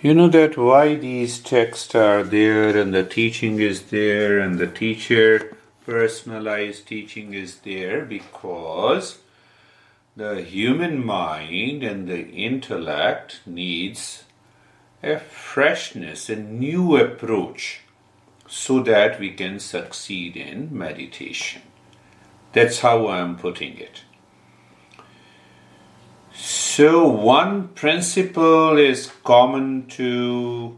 You know that why these texts are there and the teaching is there and the teacher personalized teaching is there because the human mind and the intellect needs a freshness, a new approach so that we can succeed in meditation. That's how I'm putting it. So one principle is common to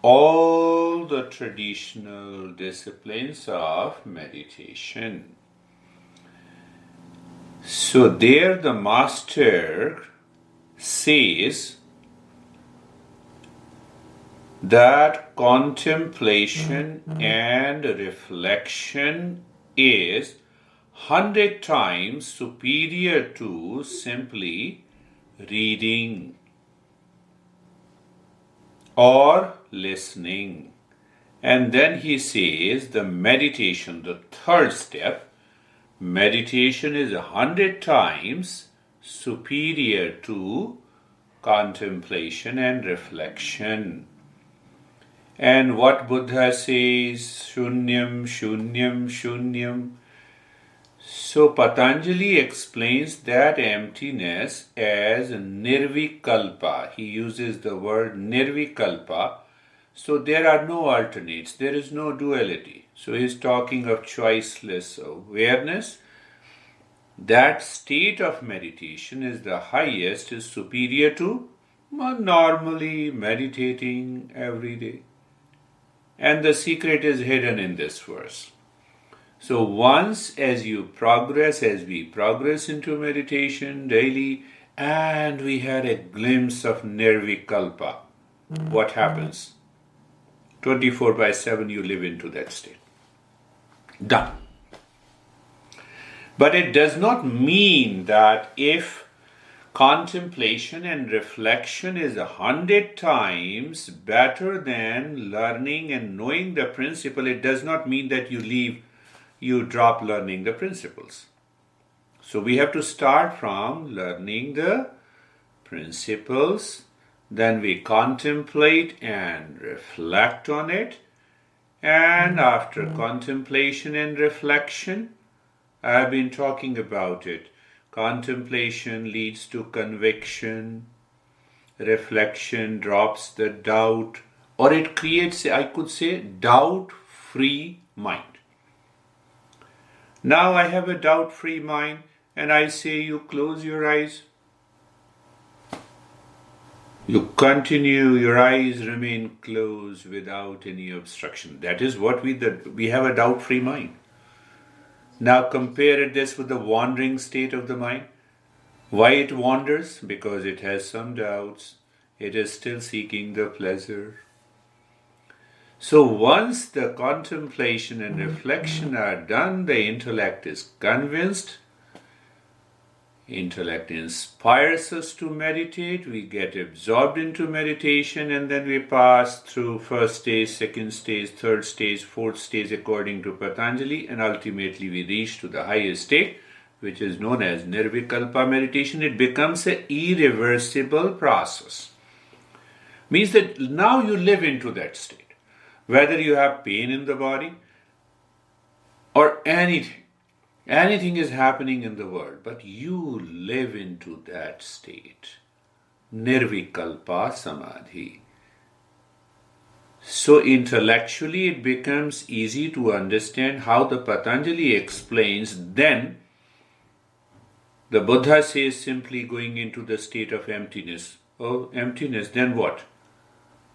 all the traditional disciplines of meditation. So there the master says that contemplation and reflection is 100 times superior to simply reading or listening. And then he says the meditation, the third step, meditation is 100 times superior to contemplation and reflection. And what Buddha says, shunyam, shunyam, shunyam. So Patanjali explains that emptiness as nirvikalpa. He uses the word nirvikalpa. So there are no alternates. There is no duality. So he's talking of choiceless awareness. That state of meditation is the highest, is superior to normally meditating every day. And the secret is hidden in this verse. So once as we progress into meditation daily, and we had a glimpse of nirvikalpa, what happens? 24/7 you live into that state. Done. But it does not mean that if contemplation and reflection is 100 times better than learning and knowing the principle, it does not mean that you drop learning the principles. So we have to start from learning the principles, then we contemplate and reflect on it, and after contemplation and reflection, I have been talking about it. Contemplation leads to conviction, reflection drops the doubt, or it creates, I could say, doubt-free mind. Now I have a doubt-free mind and I say you close your eyes. You continue, your eyes remain closed without any obstruction. That is what we have a doubt-free mind. Now compare this with the wandering state of the mind. Why it wanders? Because it has some doubts. It is still seeking the pleasure. So once the contemplation and reflection are done, the intellect is convinced. Intellect inspires us to meditate. We get absorbed into meditation and then we pass through first stage, second stage, third stage, fourth stage according to Patanjali, and ultimately we reach to the highest state, which is known as nirvikalpa meditation. It becomes an irreversible process. Means that now you live into that state. Whether you have pain in the body or anything is happening in the world, but you live into that state. Nirvikalpa samadhi. So intellectually it becomes easy to understand how the Patanjali explains. Then the Buddha says simply going into the state of emptiness. Oh, emptiness, then what?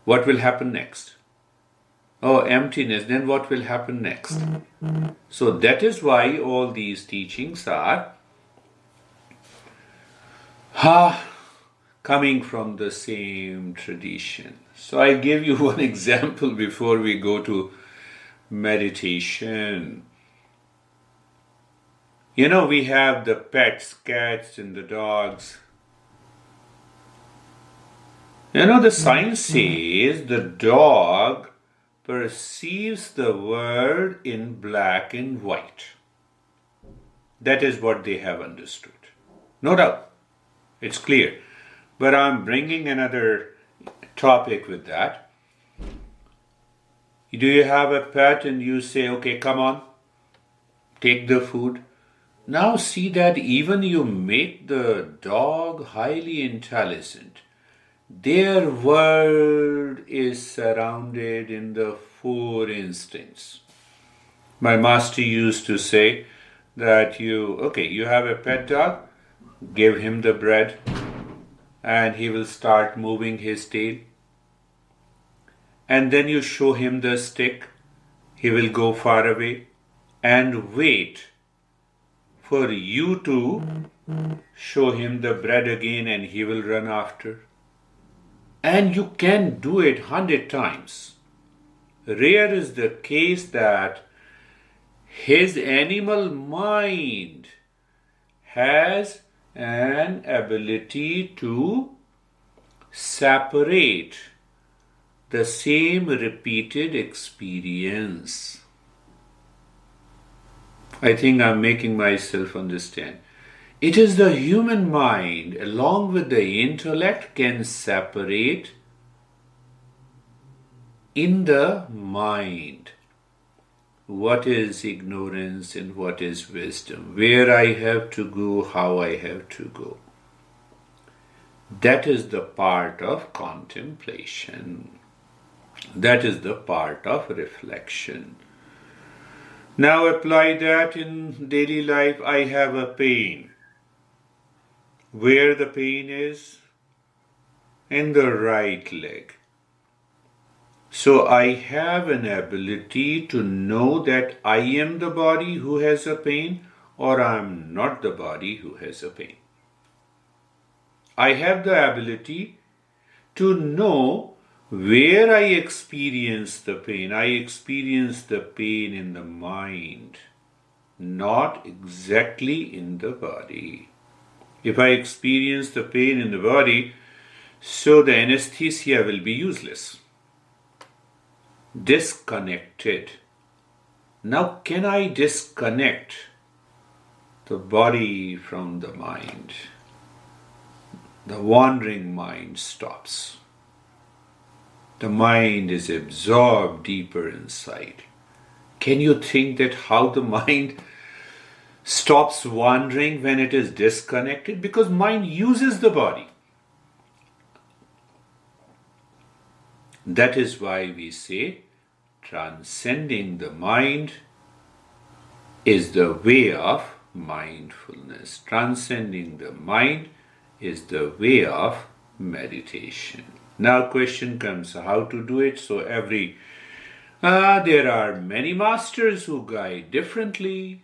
What will happen next? Oh, emptiness, then what will happen next? So that is why all these teachings are coming from the same tradition. So I give you one example before we go to meditation. You know, we have the pets, cats and the dogs. You know, the science says the dog perceives the world in black and white. That is what they have understood. No doubt. It's clear. But I'm bringing another topic with that. Do you have a pet and you say, okay, come on, take the food? Now see that even you make the dog highly intelligent. Their world is surrounded in the four instincts. My master used to say that you have a pet dog, give him the bread and he will start moving his tail. And then you show him the stick, he will go far away and wait for you to show him the bread again and he will run after. And you can do it 100 times. Rare is the case that his animal mind has an ability to separate the same repeated experience. I think I'm making myself understand. It is the human mind, along with the intellect, can separate in the mind what is ignorance and what is wisdom, where I have to go, how I have to go. That is the part of contemplation. That is the part of reflection. Now apply that in daily life. I have a pain. Where the pain is? In the right leg. So I have an ability to know that I am the body who has a pain or I am not the body who has a pain. I have the ability to know where I experience the pain. I experience the pain in the mind, not exactly in the body. If I experience the pain in the body, so the anesthesia will be useless. Disconnected. Now, can I disconnect the body from the mind? The wandering mind stops. The mind is absorbed deeper inside. Can you think that how the mind stops wandering when it is disconnected? Because mind uses the body. That is why we say transcending the mind is the way of mindfulness. Transcending the mind is the way of meditation. Now question comes, how to do it? So there are many masters who guide differently.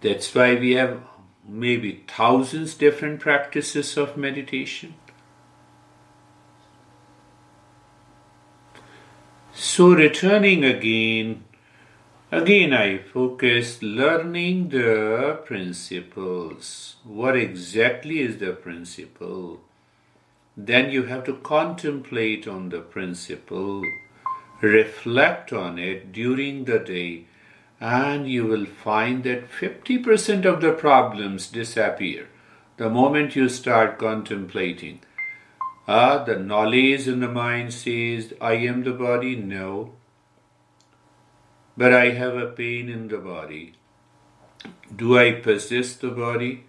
That's why we have maybe thousands different practices of meditation. So returning again I focus learning the principles. What exactly is the principle? Then you have to contemplate on the principle, reflect on it during the day, and you will find that 50% of the problems disappear the moment you start contemplating. The knowledge in the mind says, I am the body. No. But I have a pain in the body. Do I possess the body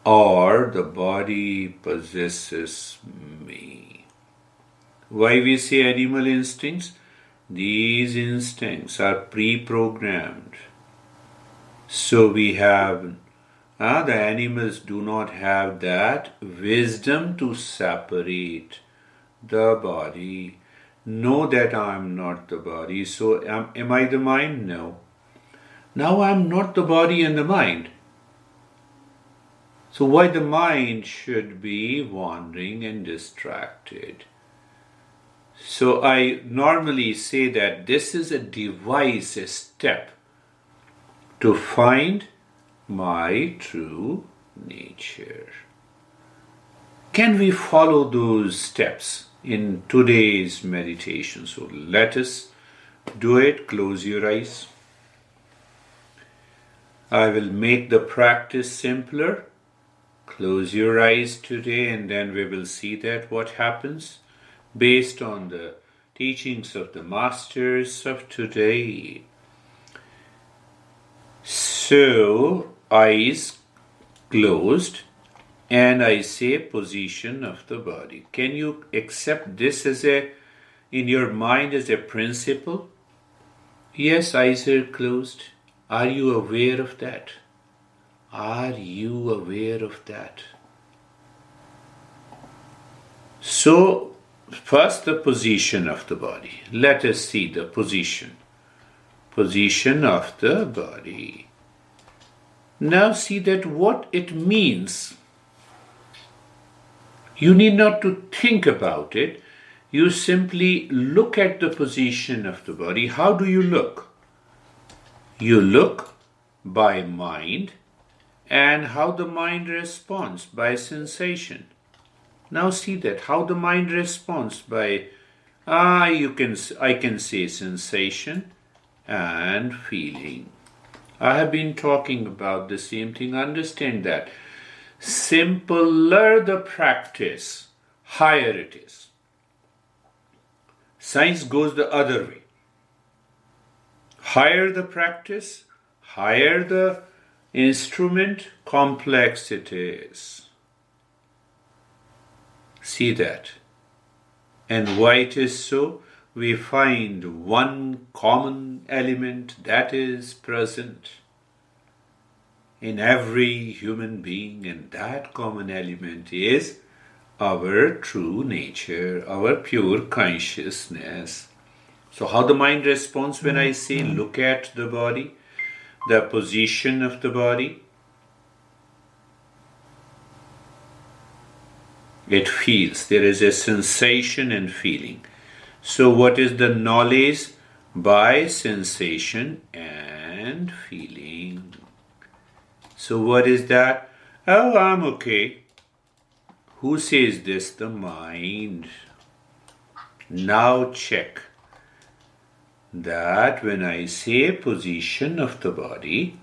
or the body possesses me? Why we say animal instincts? These instincts are pre-programmed. So we have, the animals do not have that wisdom to separate the body. Know that I am not the body. So am I the mind? No. Now I am not the body and the mind. So why the mind should be wandering and distracted? So I normally say that this is a device, a step to find my true nature. Can we follow those steps in today's meditation? So let us do it. Close your eyes. I will make the practice simpler. close your eyes today, and then we will see that what happens based on the teachings of the masters of today. So, eyes closed, and I say position of the body. Can you accept this as in your mind as a principle? Yes, eyes are closed. Are you aware of that? Are you aware of that? So, first the position of the body. Let us see the position. Position of the body. Now see that what it means. You need not to think about it. You simply look at the position of the body. How do you look? You look by mind, and how the mind responds by sensation. Now see that how the mind responds by I can say sensation and feeling. I have been talking about the same thing. Understand that. Simpler the practice, higher it is. Science goes the other way. Higher the practice, higher the instrument, complex it is. See that. And why it is so? We find one common element that is present in every human being, and that common element is our true nature, our pure consciousness. So how the mind responds when I say look at the body, the position of the body? It feels. There is a sensation and feeling. So what is the knowledge? By sensation and feeling. So what is that? Oh, I'm okay. Who says this? The mind. Now check that when I say position of the body,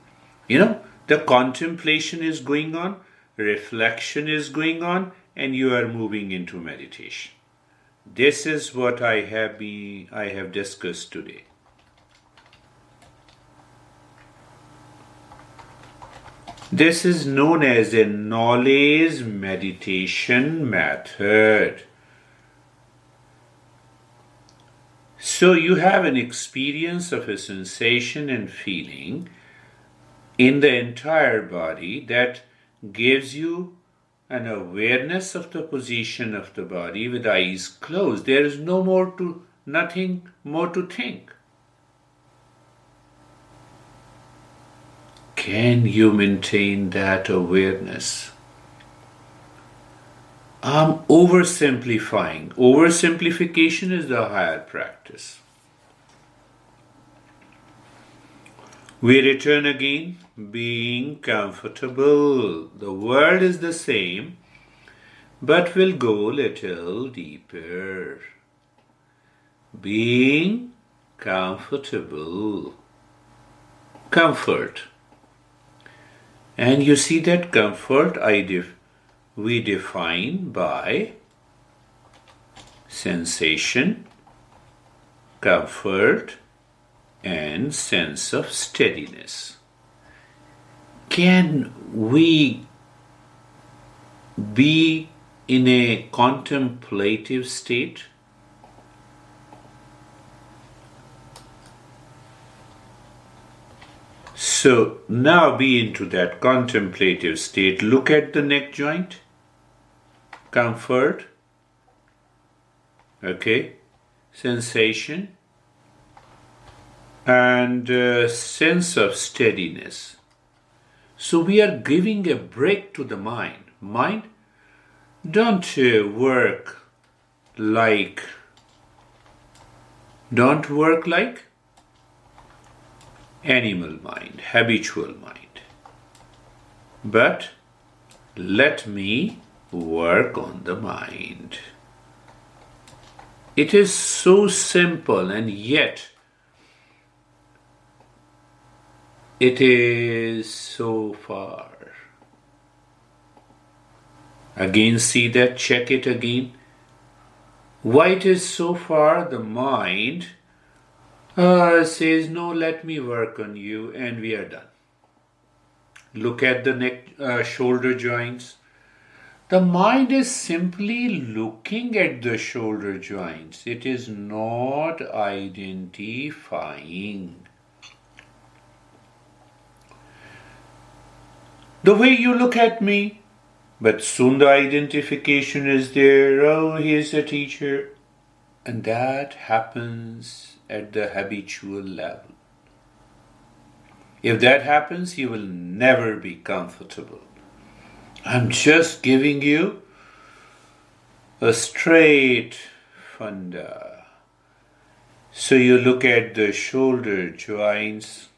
the contemplation is going on, reflection is going on, and you are moving into meditation. This is what I have discussed today. This is known as a knowledge meditation method. So you have an experience of a sensation and feeling in the entire body that gives you an awareness of the position of the body with eyes closed. There is nothing more to think. Can you maintain that awareness? I'm oversimplifying. Oversimplification is the higher practice. We return again, being comfortable. The word is the same, but we'll go a little deeper. Being comfortable. Comfort. And you see that comfort we define by sensation, comfort, and sense of steadiness. Can we be in a contemplative state? So now be into that contemplative state. Look at the neck joint. Comfort. Okay. Sensation. And sense of steadiness. So we are giving a break to the mind. Mind, don't work like animal mind, habitual mind. But let me work on the mind. It is so simple, and yet it is so far. Again, see that, check it again. Why it is so far the mind says, no, let me work on you, and we are done. Look at the neck, shoulder joints. The mind is simply looking at the shoulder joints. It is not identifying. The way you look at me, but soon the identification is there. Oh, he's a teacher. And that happens at the habitual level. If that happens, you will never be comfortable. I'm just giving you a straight funda. So you look at the shoulder joints.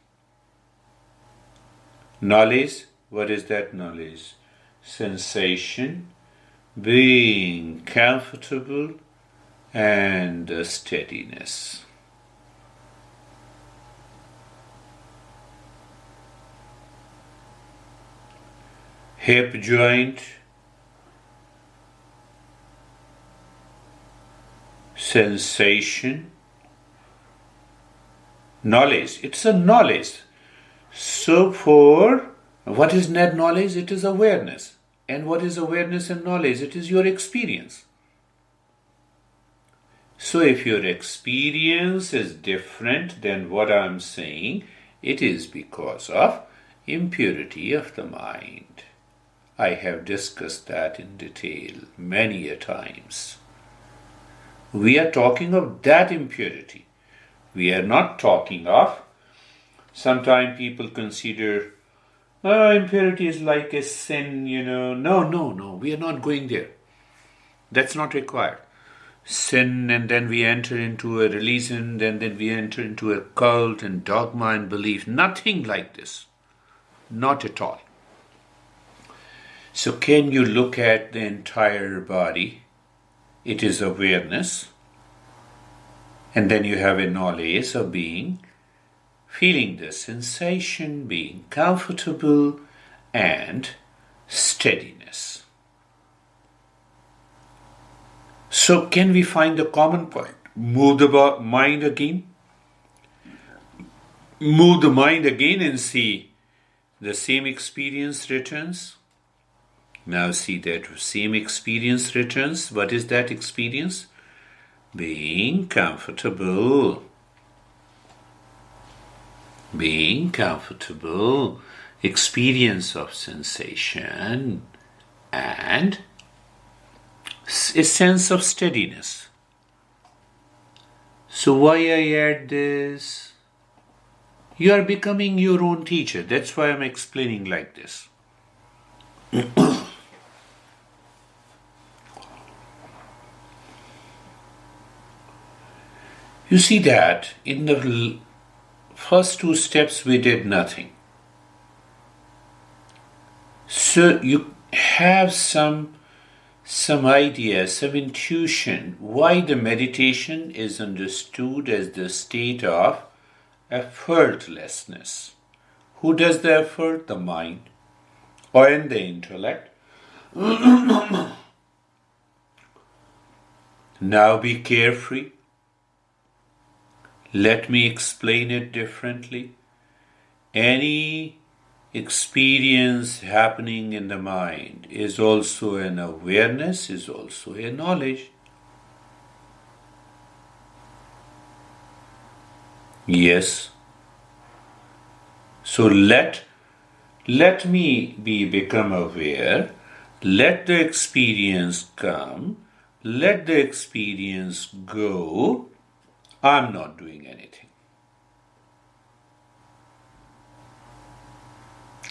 Knowledge, what is that knowledge? Sensation, being comfortable, and steadiness. Hip joint, sensation, knowledge. It's a knowledge. So for what is net knowledge? It is awareness. And what is awareness and knowledge? It is your experience. So if your experience is different than what I'm saying, it is because of impurity of the mind. I have discussed that in detail many a times. We are talking of that impurity. We are not talking of, sometimes people consider, impurity is like a sin, No, we are not going there. That's not required. Sin, and then we enter into a religion, then we enter into a cult and dogma and belief. Nothing like this. Not at all. So can you look at the entire body? It is awareness. And then you have a knowledge of being, feeling the sensation, being comfortable, and steadiness. So can we find the common point? Move the mind again. Move the mind again and see the same experience returns. Now see that same experience returns. What is that experience? Being comfortable. Being comfortable. Experience of sensation and a sense of steadiness. So why I add this? You are becoming your own teacher. That's why I'm explaining like this. You see that in the first two steps we did nothing. So you have some idea, some intuition why the meditation is understood as the state of effortlessness. Who does the effort? The mind or in the intellect. Now be carefree. Let me explain it differently. Any experience happening in the mind is also an awareness, is also a knowledge. Yes. So let me become aware. Let the experience come. Let the experience go. I'm not doing anything.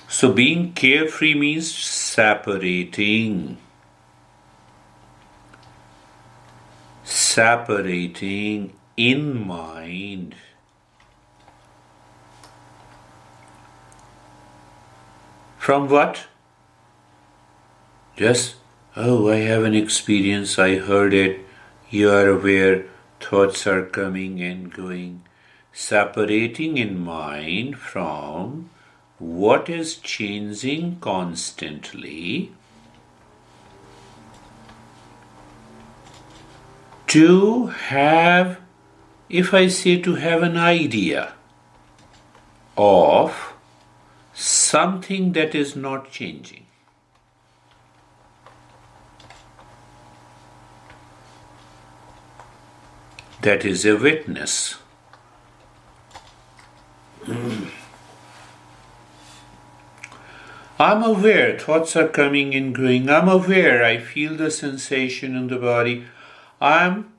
So being carefree means separating. Separating in mind. From what? Just, I have an experience, I heard it, you are aware, thoughts are coming and going. Separating in mind from what is changing constantly to have, if I say to have an idea of something that is not changing. That is a witness. I'm aware thoughts are coming and going. I'm aware I feel the sensation in the body. I'm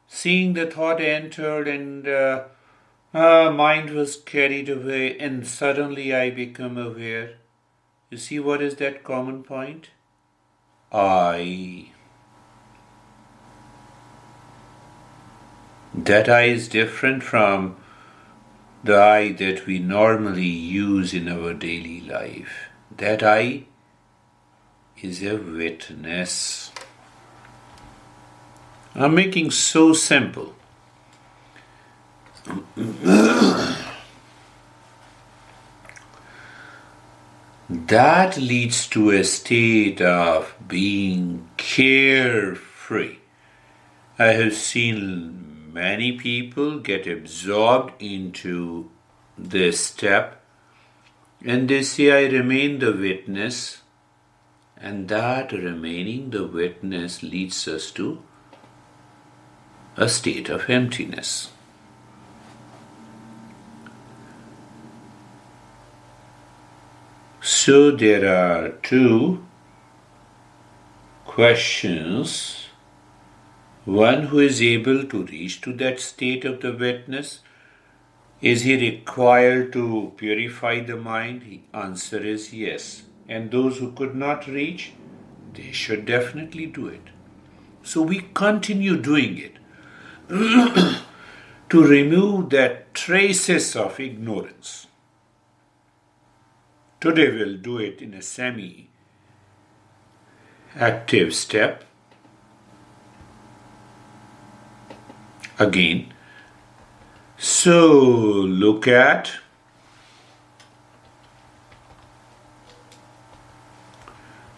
seeing the thought entered and mind was carried away, and suddenly I become aware. You see what is that common point? I. That I is different from the I that we normally use in our daily life. That I is a witness. I'm making so simple. That leads to a state of being carefree. I have seen many people get absorbed into this step and they say, I remain the witness, and that remaining the witness leads us to a state of emptiness. So there are two questions. One, who is able to reach to that state of the witness, is he required to purify the mind? The answer is yes. And those who could not reach, they should definitely do it. So we continue doing it to remove that traces of ignorance. Today we'll do it in a semi-active step. Again, so look at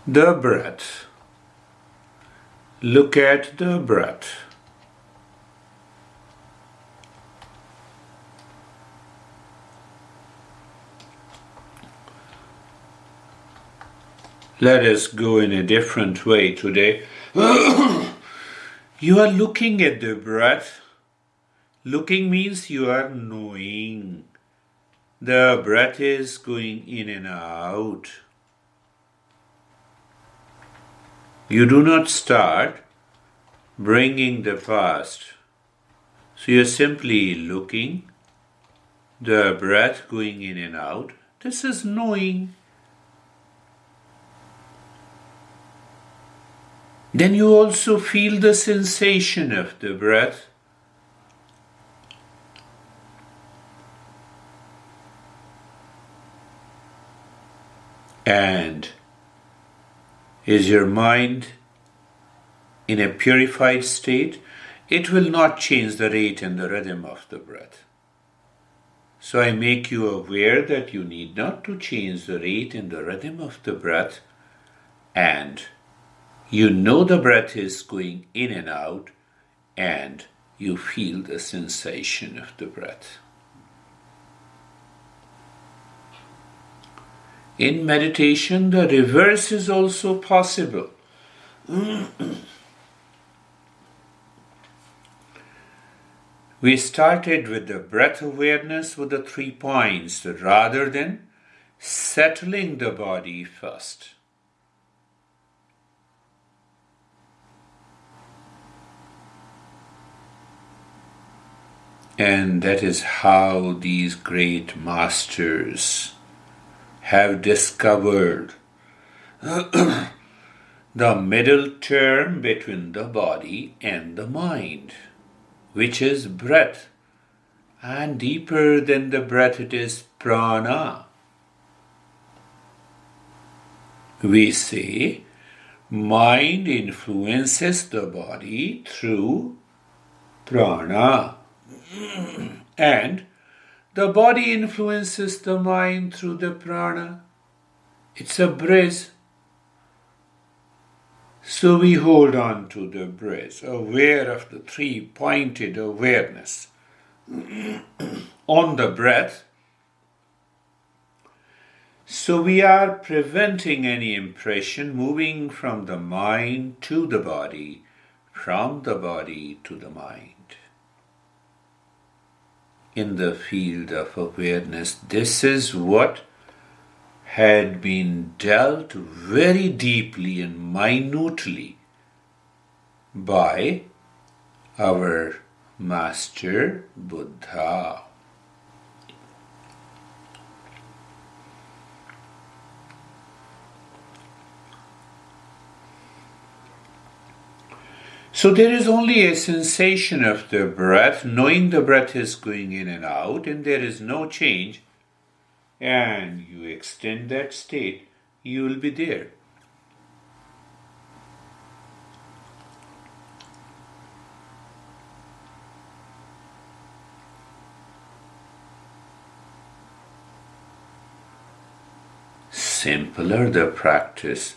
the breath. Look at the breath. Let us go in a different way today. You are looking at the breath. Looking means you are knowing. The breath is going in and out. You do not start bringing the past. So you're simply looking, the breath going in and out. This is knowing. Then you also feel the sensation of the breath. And is your mind in a purified state? It will not change the rate and the rhythm of the breath. So I make you aware that you need not to change the rate and the rhythm of the breath, and you know the breath is going in and out, and you feel the sensation of the breath. In meditation, the reverse is also possible. We started with the breath awareness with the 3 points rather than settling the body first. And that is how these great masters have discovered the middle term between the body and the mind, which is breath. And deeper than the breath, it is prana. We say mind influences the body through prana. And the body influences the mind through the prana. It's a bridge. So we hold on to the breath, aware of the three-pointed awareness on the breath. So we are preventing any impression moving from the mind to the body, from the body to the mind. In the field of awareness, this is what had been dealt very deeply and minutely by our Master Buddha. So there is only a sensation of the breath, knowing the breath is going in and out, and there is no change, and you extend that state, you will be there. Simpler the practice.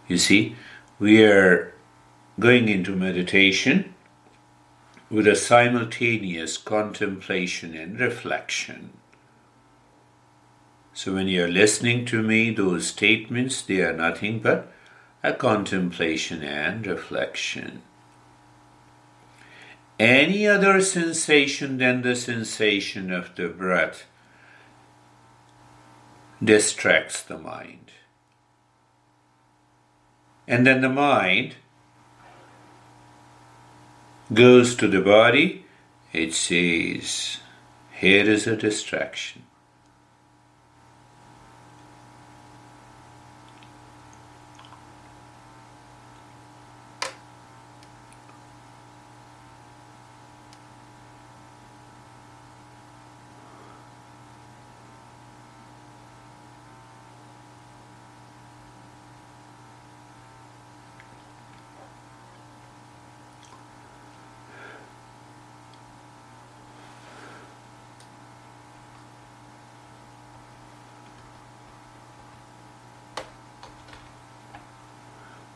You see, we are going into meditation with a simultaneous contemplation and reflection. So when you are listening to me, those statements, they are nothing but a contemplation and reflection. Any other sensation than the sensation of the breath distracts the mind. And then the mind goes to the body, it says, here is a distraction.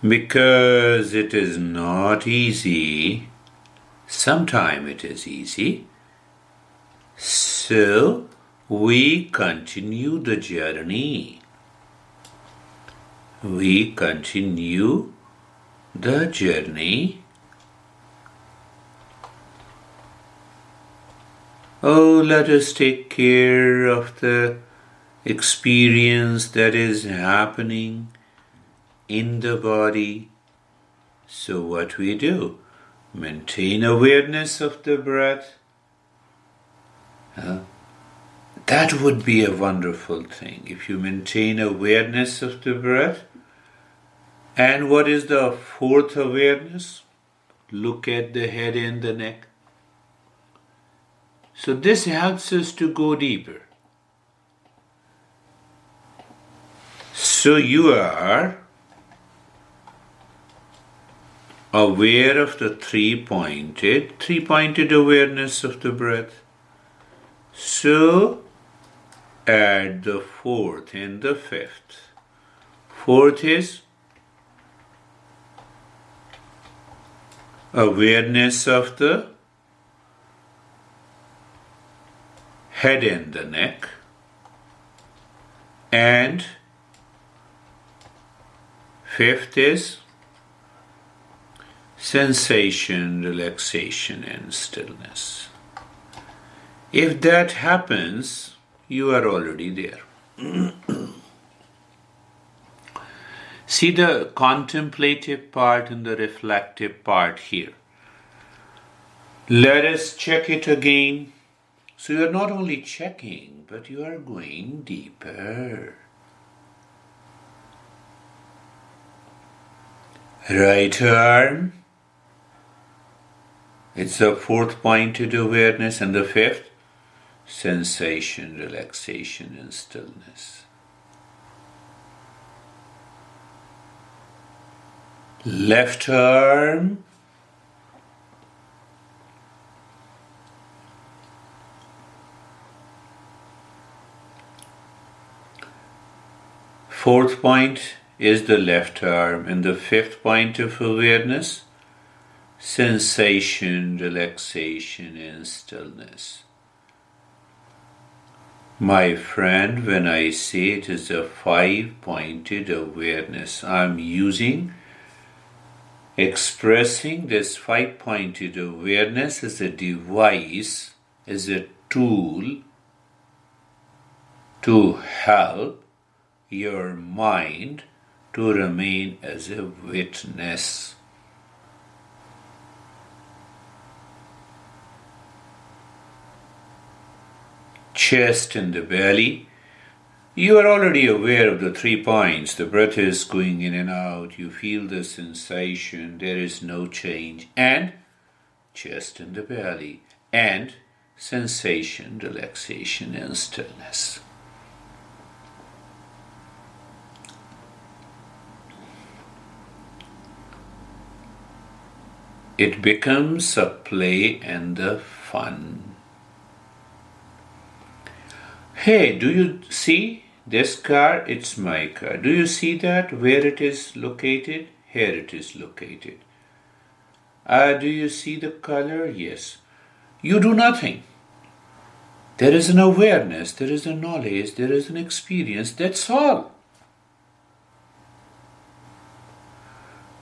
Because it is not easy, sometimes it is easy, so we continue the journey. We continue the journey. Oh, let us take care of the experience that is happening in the body. So what we do? Maintain awareness of the breath. That would be a wonderful thing if you maintain awareness of the breath. And what is the fourth awareness? Look at the head and the neck. So this helps us to go deeper. So you are aware of the three-pointed awareness of the breath. So add the fourth and the fifth. Fourth is awareness of the head and the neck, and fifth is sensation, relaxation, and stillness. If that happens, you are already there. See the contemplative part and the reflective part here. Let us check it again. So you are not only checking, but you are going deeper. Right arm. It's the fourth pointed awareness, and the fifth, sensation, relaxation, and stillness. Left arm. Fourth point is the left arm. And the fifth point of awareness, sensation, relaxation, and stillness. My friend, when I say it is a five-pointed awareness, I'm expressing this five-pointed awareness as a device, as a tool to help your mind to remain as a witness. Chest and the belly. You are already aware of the 3 points. The breath is going in and out. You feel the sensation. There is no change. And chest and the belly. And sensation, relaxation, and stillness. It becomes a play and a fun. Hey, do you see this car? It's my car. Do you see that? Where it is located? Here it is located. Do you see the color? Yes. You do nothing. There is an awareness, there is a knowledge, there is an experience. That's all.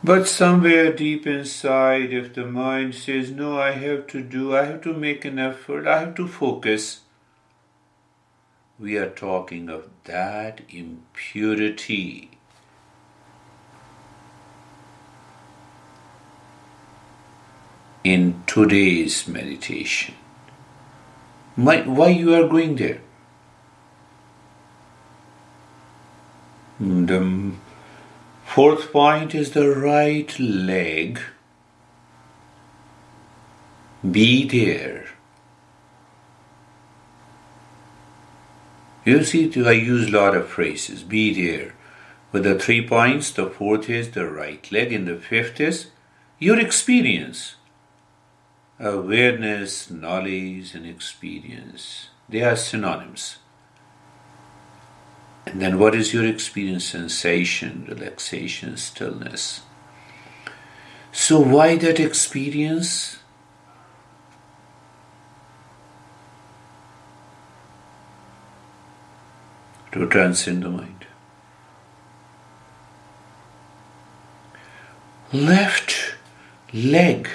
But somewhere deep inside, if the mind says, no, I have to make an effort, I have to focus, we are talking of that impurity. In today's meditation. Why you are going there? The fourth point is the right leg. Be there. You see, I use a lot of phrases. Be there. With the 3 points, the fourth is the right leg, and the fifth is your experience. Awareness, knowledge, and experience. They are synonyms. And then what is your experience? Sensation, relaxation, stillness. So why that experience? To transcend the mind. Left leg.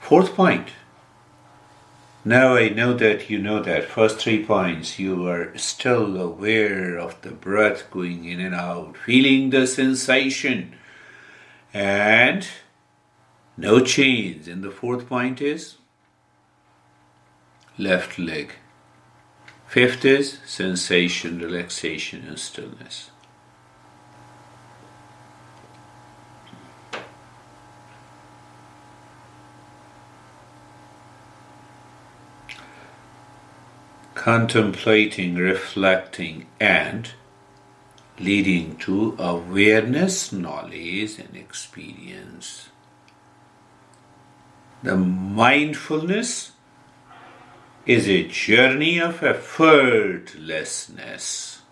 Fourth point. Now I know that you know that. First 3 points, you are still aware of the breath going in and out, feeling the sensation, and no change. And the fourth point is left leg. Fifth is sensation, relaxation, and stillness. Contemplating, reflecting, and leading to awareness, knowledge, and experience. The mindfulness is a journey of effortlessness.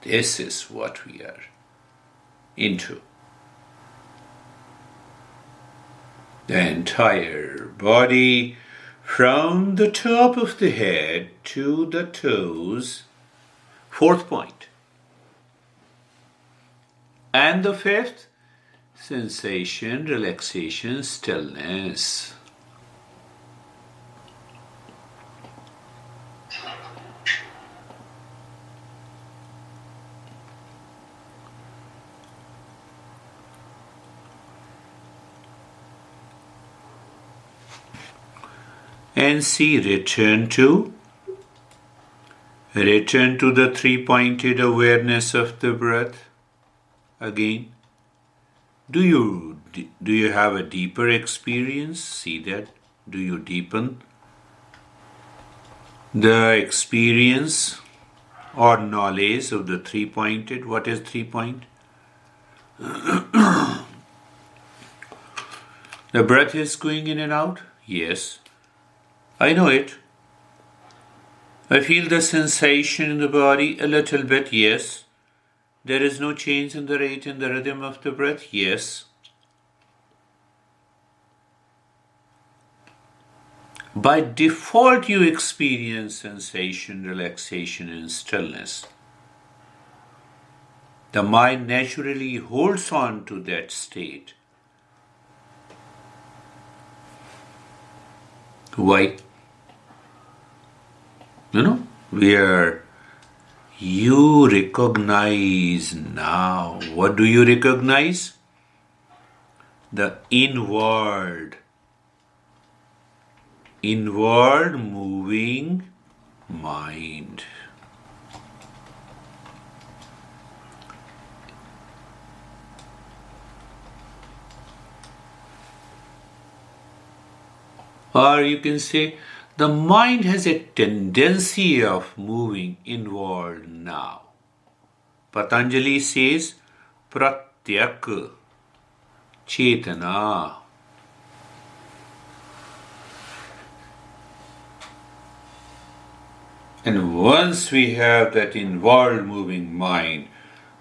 This is what we are into. The entire body, from the top of the head to the toes, fourth point. And the fifth, sensation, relaxation, stillness. And see, return to the 3-pointed awareness of the breath. Again, do you have a deeper experience? See that? Do you deepen the experience or knowledge of the 3-pointed? What is 3-point? The breath is going in and out? Yes. I know it. I feel the sensation in the body a little bit, yes. There is no change in the rate and the rhythm of the breath? Yes. By default, you experience sensation, relaxation, and stillness. The mind naturally holds on to that state. Why? Where you recognize now. What do you recognize? The inward moving mind. Or you can say, the mind has a tendency of moving inward now. Patanjali says, Pratyak Chetana. And once we have that inward moving mind,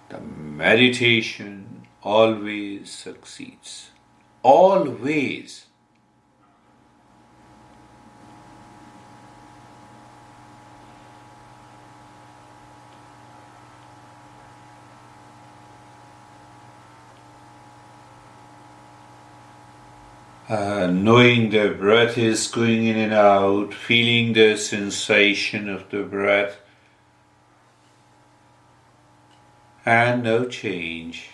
the meditation always succeeds. Always. Knowing the breath is going in and out, feeling the sensation of the breath, and no change.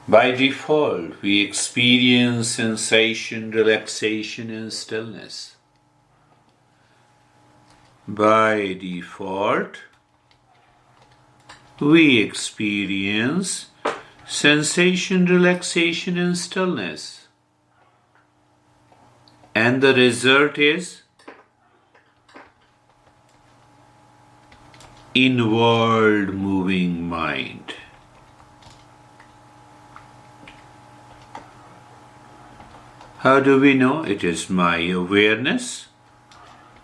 By default, we experience sensation, relaxation, and stillness. By default, we experience sensation, relaxation, and stillness. And the result is inward moving mind. How do we know? It is my awareness,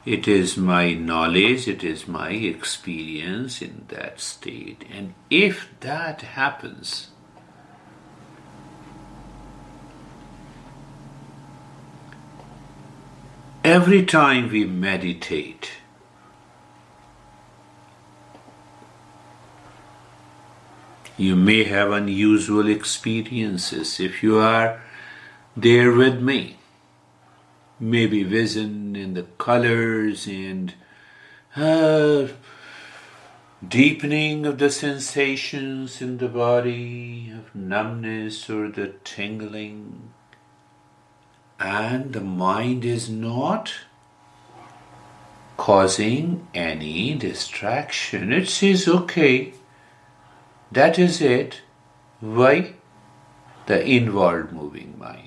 it is my knowledge, it is my experience in that state. And if that happens, every time we meditate, you may have unusual experiences. If you are there with me, maybe vision and the colors and deepening of the sensations in the body, of numbness or the tingling, and the mind is not causing any distraction. It says, okay, that is it. Why? The inward moving mind.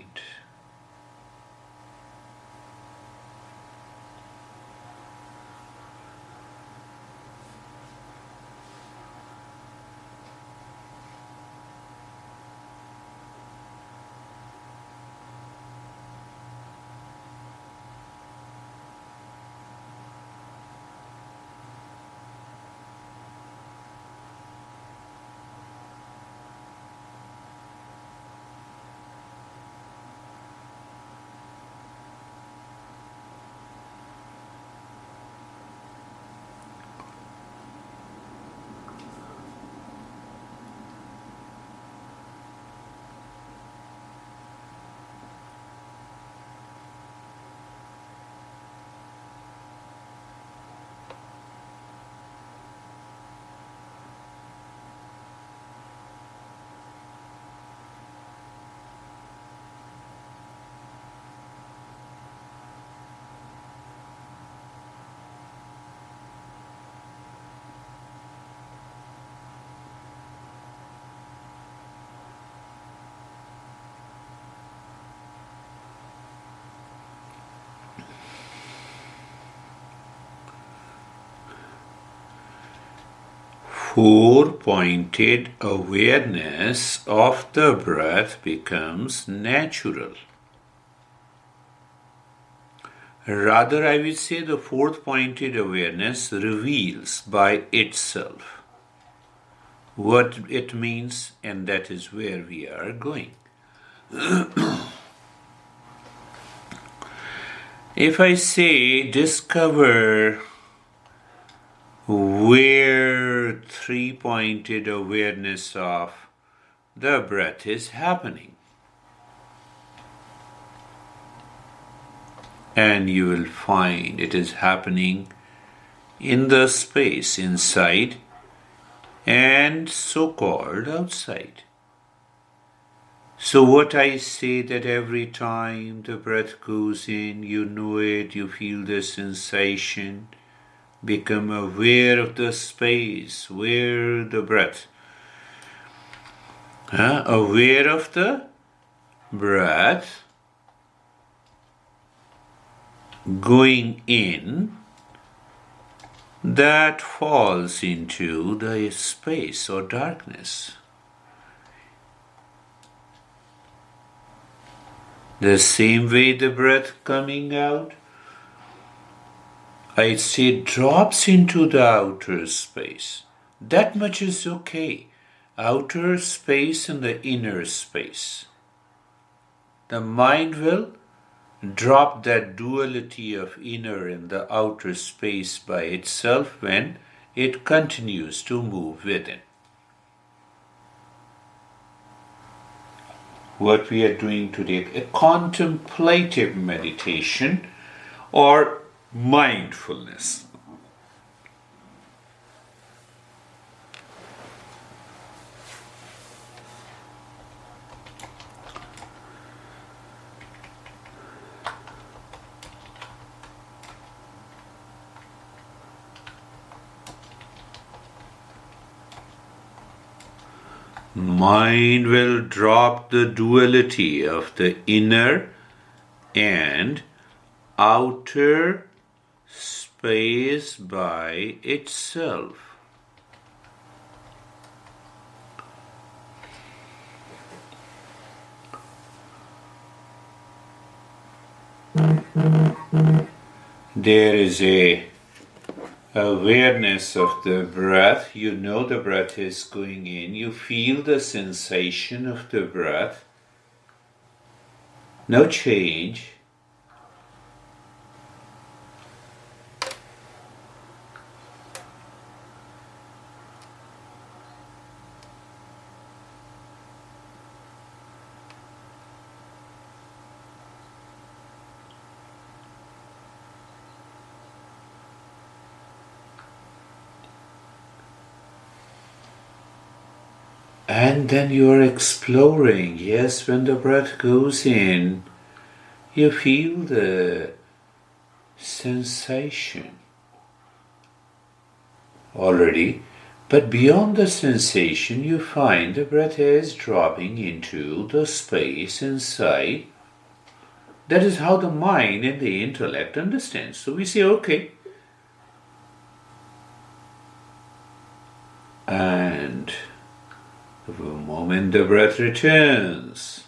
Four-pointed awareness of the breath becomes natural. Rather, I would say the fourth pointed awareness reveals by itself. what it means, and that is where we are going. If I say discover where three-pointed awareness of the breath is happening, and you will find it is happening in the space inside and so-called outside. So what I say, that every time the breath goes in, you know it, you feel the sensation, become aware of the space where the breath, aware of the breath going in, that falls into the space or darkness. The same way the breath coming out, I say, drops into the outer space. That much is okay. Outer space and the inner space. The mind will drop that duality of inner and the outer space by itself when it continues to move within. What we are doing today, a contemplative meditation or mindfulness. Mind will drop the duality of the inner and outer space by itself. There is a awareness of the breath. You know the breath is going in. You feel the sensation of the breath. No change. And then you are exploring. Yes, when the breath goes in, you feel the sensation already. But beyond the sensation, you find the breath is dropping into the space inside. That is how the mind and the intellect understands. So we say, okay. And the moment the breath returns,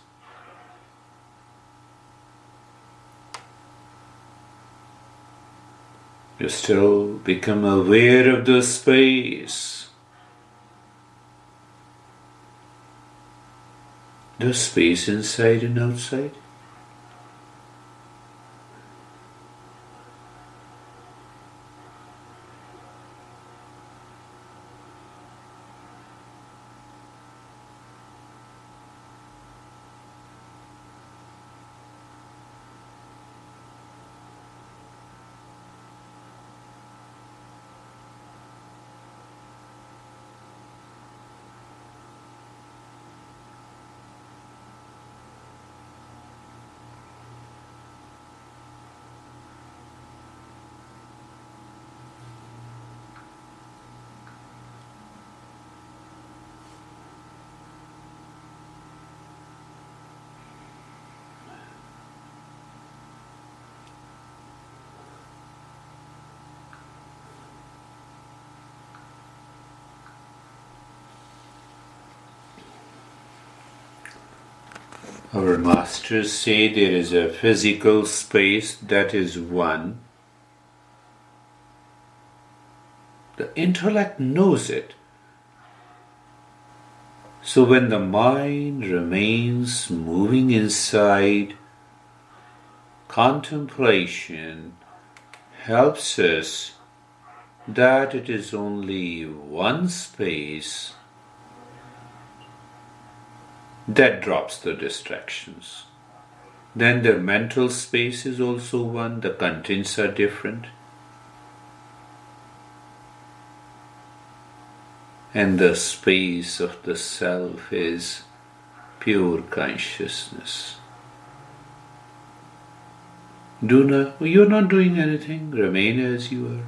you still become aware of the space. The space inside and outside. Our masters say there is a physical space that is one. The intellect knows it. So when the mind remains moving inside, contemplation helps us that it is only one space that drops the distractions. Then the mental space is also one, the contents are different. And the space of the self is pure consciousness. You're not doing anything, remain as you are.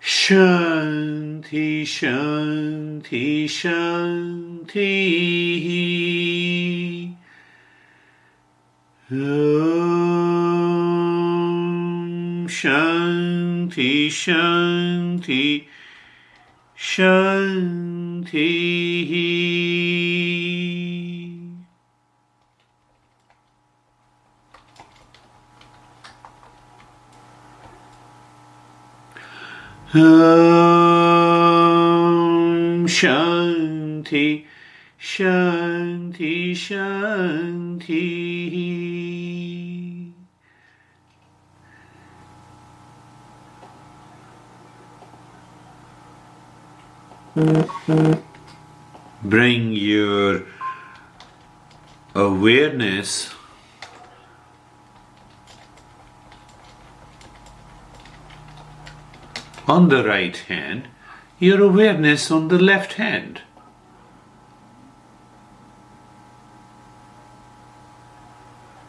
Shanti, Shanti, Shanti. Shanti, Shanti, Shanti. Shanti, Shanti, Shanti. Bring your awareness on the right hand, your awareness on the left hand.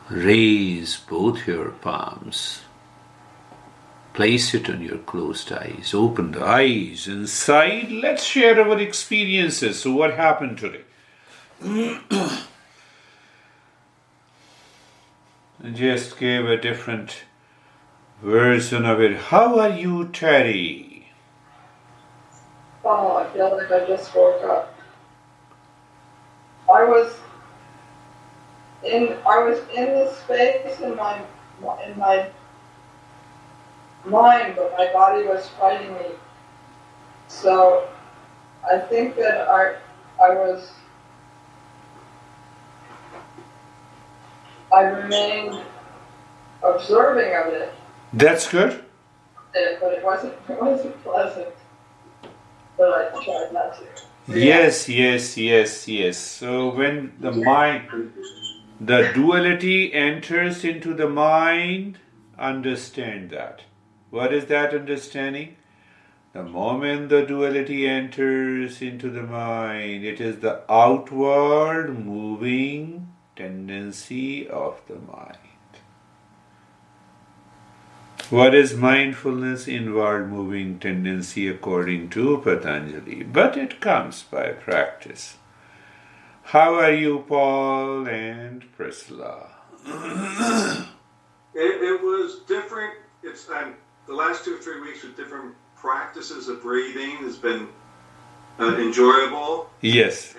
Raise both your palms. Place it on your closed eyes. Open the eyes inside. Let's share our experiences. So what happened today? I just gave a different version of it. How are you, Terry? Oh, I feel like I just woke up. I was in this space in my mind, but my body was fighting me. So I think that I remained observing of it. That's good. But it wasn't pleasant. But I tried not to. Yes. So when the duality enters into the mind, understand that. What is that understanding? The moment the duality enters into the mind, it is the outward moving tendency of the mind. What is mindfulness? Inward moving tendency according to Patanjali. But it comes by practice. How are you, Paul and Priscilla? It was different. The last 2 or 3 weeks with different practices of breathing has been enjoyable. Yes.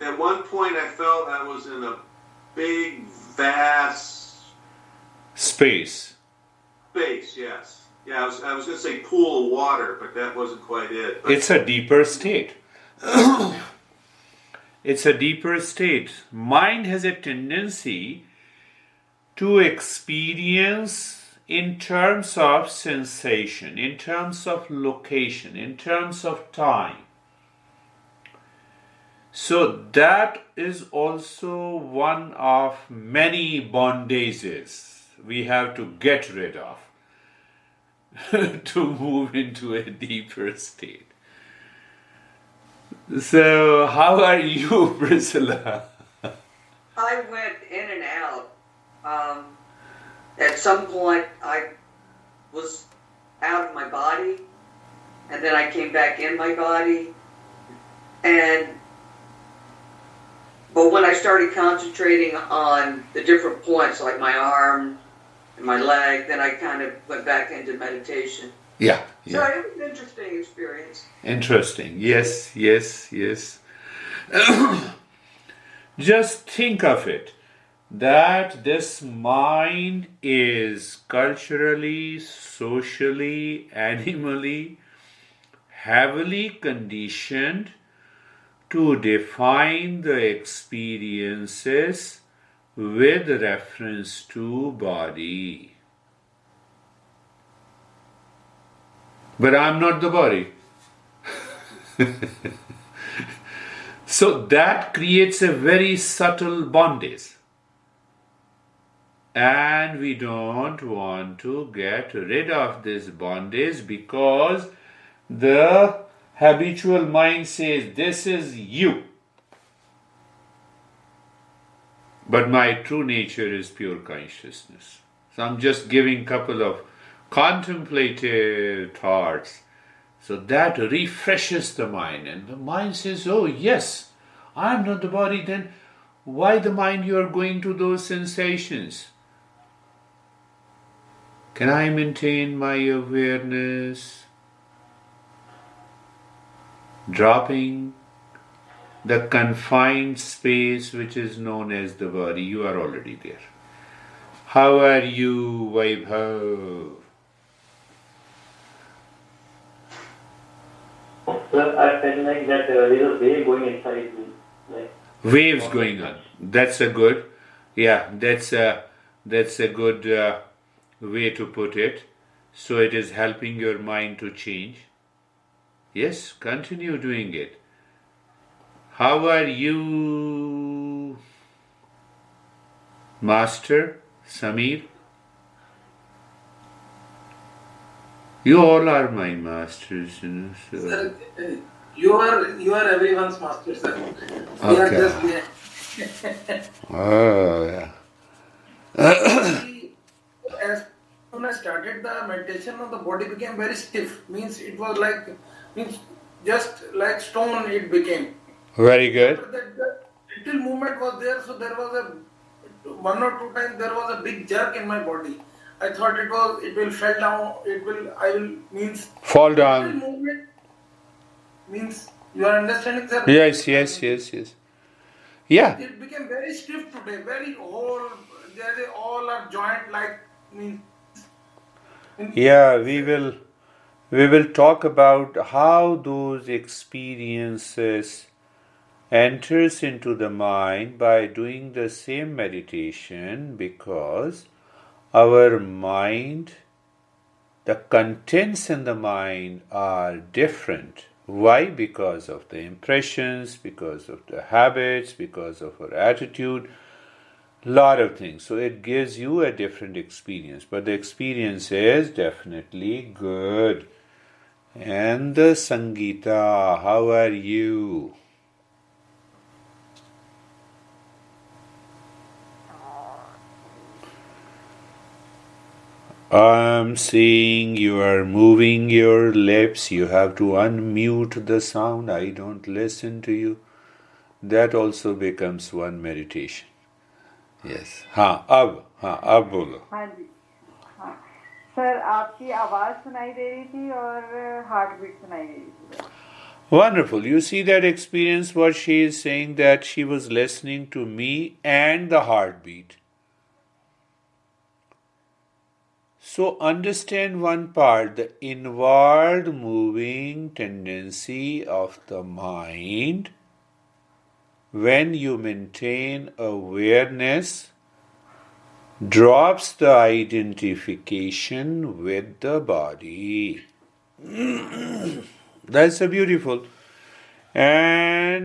At one point I felt I was in a big, vast Space. Yes. Yeah, I was going to say pool of water, but that wasn't quite it. But It's a deeper state. It's a deeper state. Mind has a tendency to experience in terms of sensation, in terms of location, in terms of time. So that is also one of many bondages we have to get rid of to move into a deeper state. So, how are you, Priscilla? I went in and out. At some point, I was out of my body, and then I came back in my body. But when I started concentrating on the different points, like my arm and my leg, then I kind of went back into meditation. Yeah. So it was an interesting experience. Interesting. Yes. Just think of it, that this mind is culturally, socially, animally, heavily conditioned to define the experiences with reference to body. But I'm not the body. So that creates a very subtle bondage. And we don't want to get rid of this bondage because the habitual mind says, this is you. But my true nature is pure consciousness. So I'm just giving a couple of contemplative thoughts. So that refreshes the mind. And the mind says, oh yes, I'm not the body. Then why the mind you are going to those sensations? Can I maintain my awareness? Dropping the confined space which is known as the body. You are already there. How are you, Vaibhav? Sir, I felt like that there is a wave going inside me. Like, Waves going on. That's a good, yeah, that's a good way to put it. So it is helping your mind to change. Yes, continue doing it. How are you, Master Samir? You all are my masters, you know. So. Sir, you are everyone's master, sir. We are just here. Oh, yeah. As soon as I started the meditation, the body became very stiff. Means it was like, just like stone it became. Very good. The little movement was there, so there was a 1 or 2 times there was a big jerk in my body. I thought it will fall down. Fall Little down. movement means you are understanding, sir. Yes. Yeah. It became very stiff today, very whole. They all are joint like means. Yeah, we will talk about how those experiences enters into the mind by doing the same meditation, because our mind, the contents in the mind are different. Why? Because of the impressions, because of the habits, because of our attitude, lot of things. So it gives you a different experience, but the experience is definitely good. And the Sangeeta, how are you? I'm seeing you are moving your lips. You have to unmute the sound. I don't listen to you. That also becomes one meditation. Yes. अब बोलो. हाँ जी, हाँ sir, आपकी आवाज़ सुनाई दे रही थी और हार्ट बीट सुनाई दे रही थी. Wonderful. You see that experience, what she is saying, that she was listening to me and the heartbeat. So understand one part, the inward moving tendency of the mind. When you maintain awareness, drops the identification with the body. That's a beautiful. And